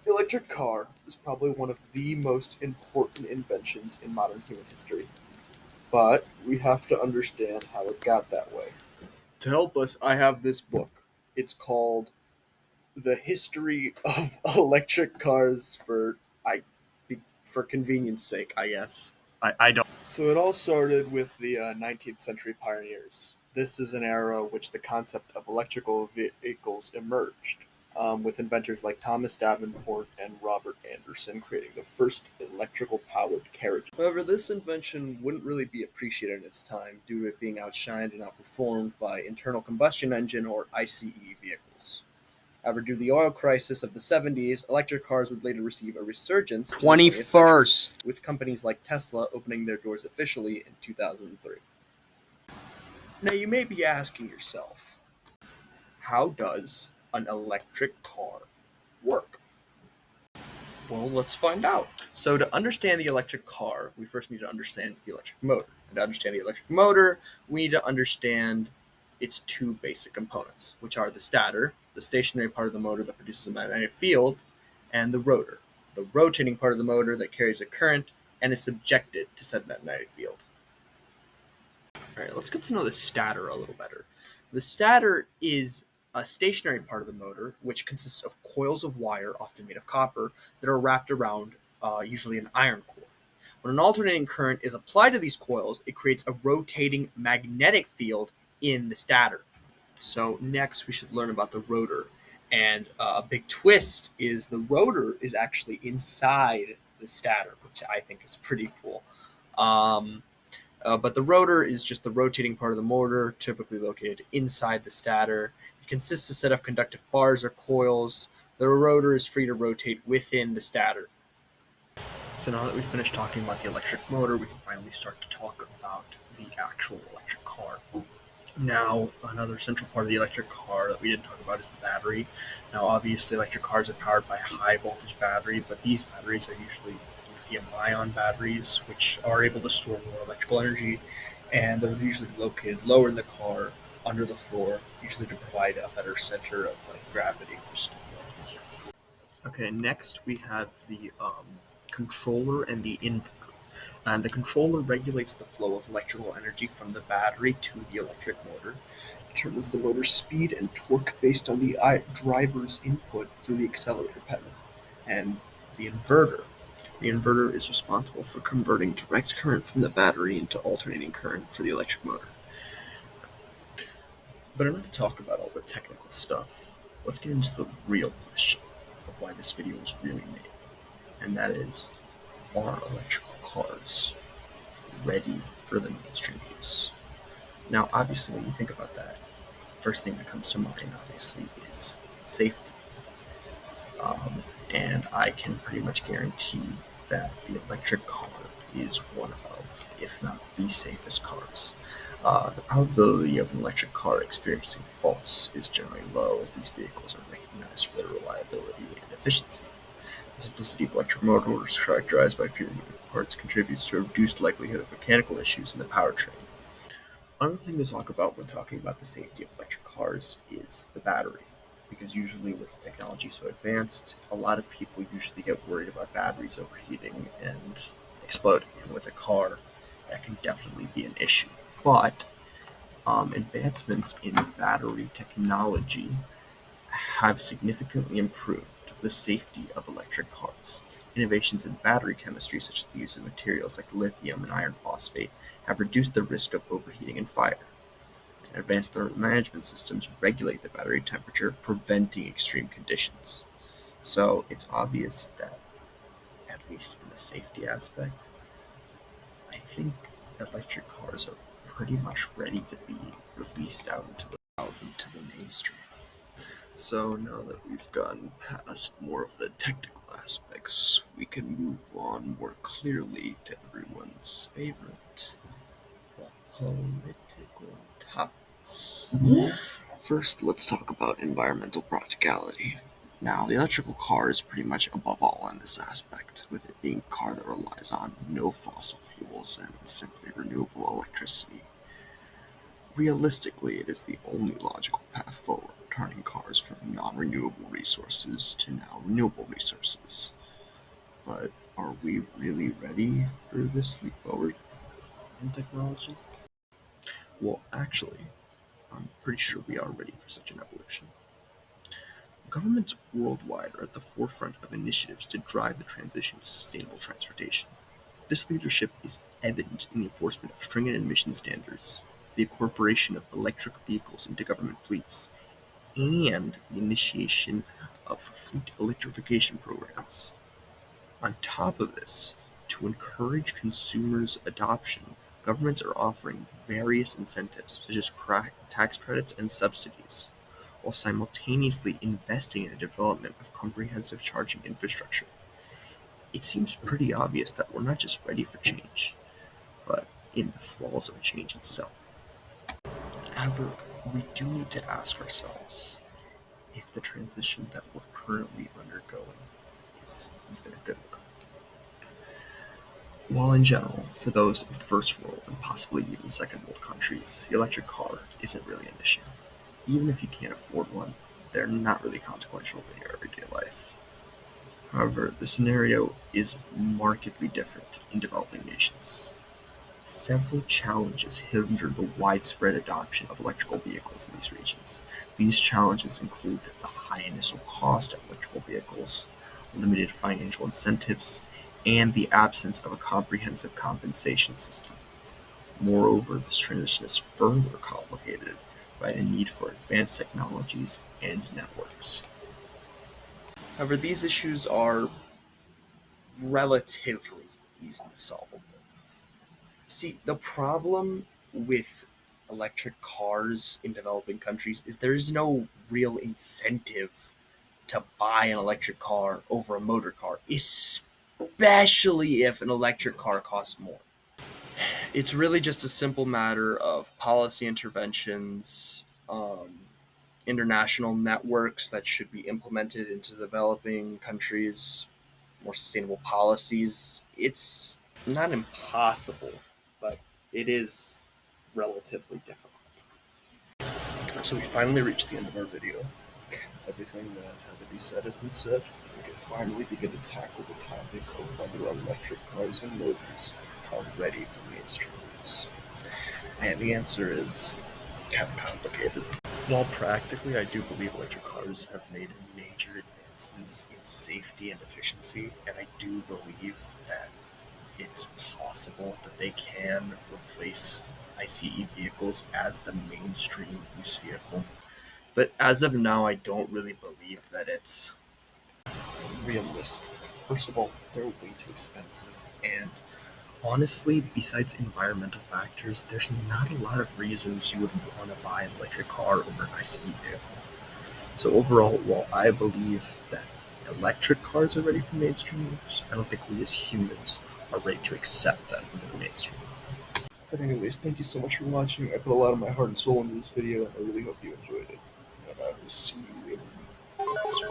The electric car is probably one of the most important inventions in modern human history, but we have to understand how it got that way. To help us, I have this book. It's called The History of Electric Cars I for convenience sake, I guess. I don't. So it all started with the 19th century pioneers. This is an era which the concept of electrical vehicles emerged, with inventors like Thomas Davenport and Robert Anderson creating the first electrical powered carriage. However, this invention wouldn't really be appreciated in its time due to it being outshined and outperformed by internal combustion engine or ICE vehicles. However, due to the oil crisis of the 70s, electric cars would later receive a resurgence in the 20th century, 21st. with companies like Tesla opening their doors officially in 2003. Now, you may be asking yourself, how does an electric car work? Well, let's find out. So, to understand the electric car, we first need to understand the electric motor. And to understand the electric motor, we need to understand its two basic components, which are the stator, the stationary part of the motor that produces a magnetic field, and the rotor, the rotating part of the motor that carries a current and is subjected to said magnetic field. All right, let's get to know the stator a little better. The stator is a stationary part of the motor, which consists of coils of wire, often made of copper, that are wrapped around usually an iron core. When an alternating current is applied to these coils, it creates a rotating magnetic field in the stator. So next, we should learn about the rotor. And a big twist is the rotor is actually inside the stator, which I think is pretty cool. But the rotor is just the rotating part of the motor, typically located inside the stator. It consists of a set of conductive bars or coils. The rotor is free to rotate within the stator. So now that we've finished talking about the electric motor, we can finally start to talk about the actual electric car. Now, another central part of the electric car that we didn't talk about is the battery. Now, obviously, electric cars are powered by a high voltage battery, but these batteries are usually lithium-ion batteries, which are able to store more electrical energy, and they're usually located lower in the car, under the floor, usually to provide a better center of gravity for stability. Okay, next we have the controller and the inverter. And the controller regulates the flow of electrical energy from the battery to the electric motor, determines the motor's speed and torque based on the driver's input through the accelerator pedal, and the inverter. The inverter is responsible for converting direct current from the battery into alternating current for the electric motor. But enough talk about all the technical stuff. Let's get into the real question of why this video was really made. And that is, are electrical cars ready for the mainstream use? Now, obviously, when you think about that, the first thing that comes to mind, obviously, is safety. And I can pretty much guarantee that the electric car is one of, if not the safest cars. The probability of an electric car experiencing faults is generally low, as these vehicles are recognized for their reliability and efficiency. The simplicity of electric motors, characterized by fewer moving parts, contributes to a reduced likelihood of mechanical issues in the powertrain. Another thing to talk about when talking about the safety of electric cars is the battery, because usually with technology so advanced, a lot of people usually get worried about batteries overheating and exploding. And with a car, that can definitely be an issue. But advancements in battery technology have significantly improved the safety of electric cars. Innovations in battery chemistry, such as the use of materials like lithium and iron phosphate, have reduced the risk of overheating and fire. And advanced thermal management systems regulate the battery temperature, preventing extreme conditions. So it's obvious that, at least in the safety aspect, I think electric cars are pretty much ready to be released out into the mainstream. So now that we've gotten past more of the technical aspects, we can move on more clearly to everyone's favorite, the political topics. First, let's talk about environmental practicality. Now, the electrical car is pretty much above all in this aspect, with it being a car that relies on no fossil fuels and simply renewable electricity. Realistically, it is the only logical path forward, turning cars from non non-renewable resources to now renewable resources. But are we really ready for this leap forward in technology? Well, actually, I'm pretty sure we are ready for such an evolution. Governments worldwide are at the forefront of initiatives to drive the transition to sustainable transportation. This leadership is evident in the enforcement of stringent emission standards, the incorporation of electric vehicles into government fleets, and the initiation of fleet electrification programs. On top of this, to encourage consumers' adoption, governments are offering various incentives such as tax credits and subsidies, while simultaneously investing in the development of comprehensive charging infrastructure. It seems pretty obvious that we're not just ready for change, but in the thralls of change itself. However, we do need to ask ourselves if the transition that we're currently undergoing is even a good one. While in general, for those in first world and possibly even second world countries, the electric car isn't really an issue. Even if you can't afford one, they're not really consequential in your everyday life. However, the scenario is markedly different in developing nations. Several challenges hinder the widespread adoption of electrical vehicles in these regions. These challenges include the high initial cost of electrical vehicles, limited financial incentives, and the absence of a comprehensive compensation system. Moreover, this transition is further complicated by the need for advanced technologies and networks. However, these issues are relatively easily solvable. See, the problem with electric cars in developing countries is there is no real incentive to buy an electric car over a motor car, especially if an electric car costs more. It's really just a simple matter of policy interventions, international networks that should be implemented into developing countries, more sustainable policies. It's not impossible, but it is relatively difficult. So we finally reached the end of our video. Everything that had to be said has been said. We can finally begin to tackle the topic of whether electric cars and motors are ready for mainstream use. And the answer is kind of complicated. While practically I do believe electric cars have made major advancements in safety and efficiency, and I do believe that it's possible that they can replace ICE vehicles as the mainstream use vehicle. But as of now, I don't really believe that it's realistic. First of all, they're way too expensive, and honestly, besides environmental factors, there's not a lot of reasons you would want to buy an electric car over an ICE vehicle. So overall, while I believe that electric cars are ready for mainstream use, I don't think we as humans are ready to accept them into the mainstream. But anyways, thank you so much for watching. I put a lot of my heart and soul into this video, and I really hope you enjoyed it. And I will see you in the next one.